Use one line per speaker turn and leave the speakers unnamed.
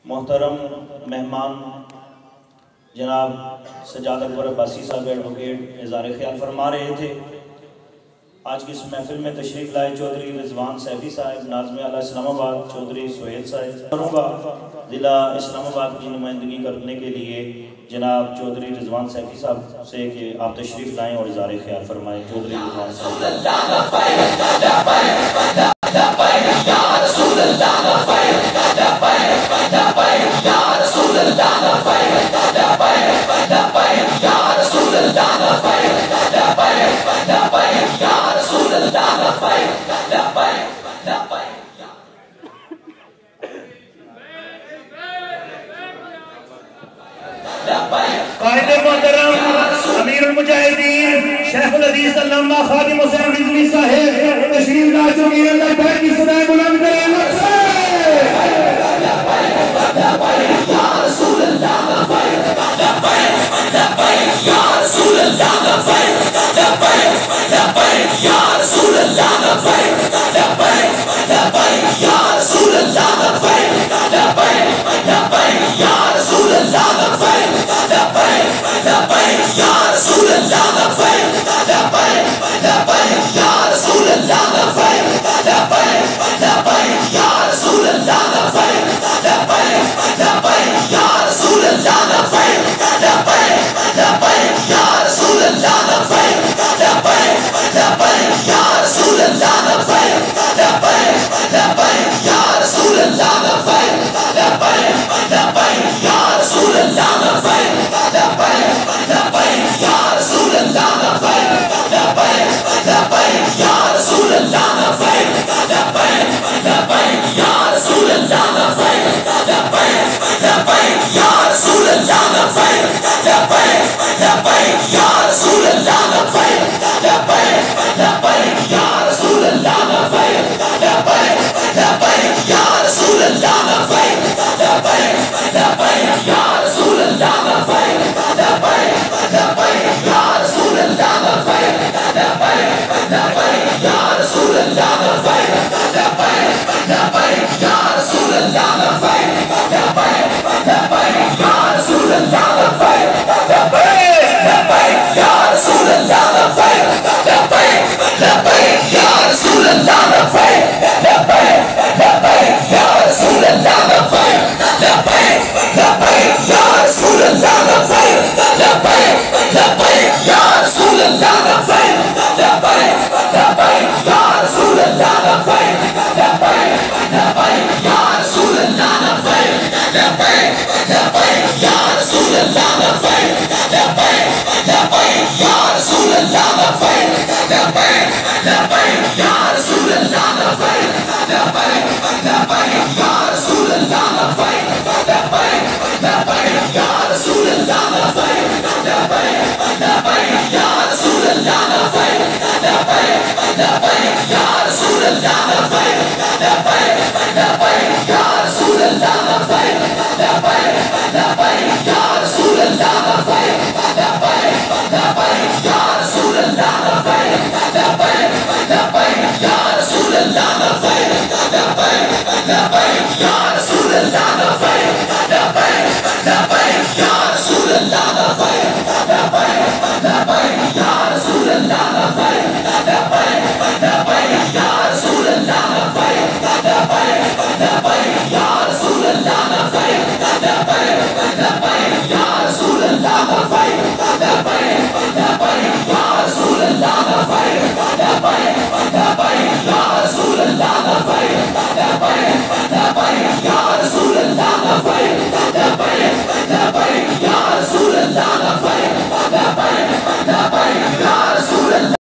मोहतरम मेहमान जनाब सजाद अकबर अब्बासी साहब एडवोकेट इज़हार ख्याल फरमा रहे थे। आज की इस महफिल में तशरीफ़ लाए चौधरी रिजवान सैफी साहब, नाज़िम आला इस्लामाबाद चौधरी सोहेल साहब। करूँगा ज़िला इस्लामाबाद की नुमाइंदगी करने के लिए जनाब चौधरी रिजवान सैफी साहब से कि आप तशरीफ़ लाएँ और इज़हार ख्याल फरमाएँ। चौधरी रिजवान
कायदे मोहतरम अमीरुल मुजाहिदीन शेखुल हदीस अल्लामा खादिम हुसैन रिजवी साहब तशरीफ ला चुके हैं। अंदर बैठ की सदाएं बुलंद करें।